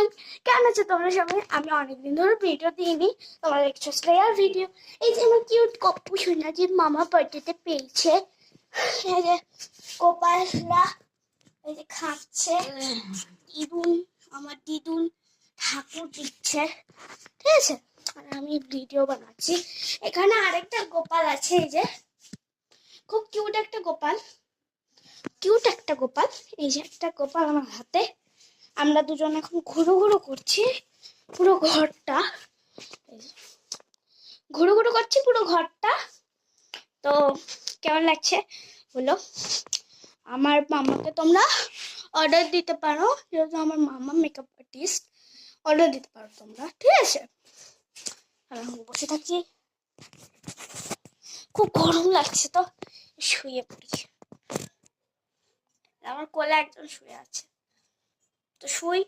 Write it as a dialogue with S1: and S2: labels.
S1: High, কেমন আছো তোমরা সবাই? আমি অনেকদিন ধরে ভিডিও দিইনি, তোমরা দেখছো শ্রেয়ার ভিডিও। এই যে আমার কিউট কপ্পু সোনাজির মামা বার্থডেতে পেয়েছে। এই যে গোপালরা এই যে খাচ্ছে, দিদুন আমার দিদুন ঠাকুর দিচ্ছে, ঠিক আছে। আর আমি ভিডিও বানাচ্ছি। এখানে আরেকটা গোপাল আছে, এই যে খুব কিউট একটা গোপাল, কিউট একটা গোপাল। এই যে একটা গোপাল আমার হাতে। আমরা দুজন এখন ঘুরু ঘুরু করছি পুরো ঘরটা, ঘুরু ঘুরু করছি পুরো ঘরটা। তো কেমন লাগছে বলো? আমার মামাকে তোমরা অর্ডার দিতে পারো, যেহেতু আমার মামা মেকআপ আর্টিস্ট, অর্ডার দিতে পারো তোমরা, ঠিক আছে। আর এখন বসে থাকি, খুব গরম লাগছে, তো শুয়ে পড়ি। আমার কোলে একজন শুয়ে আছে, তো শুই।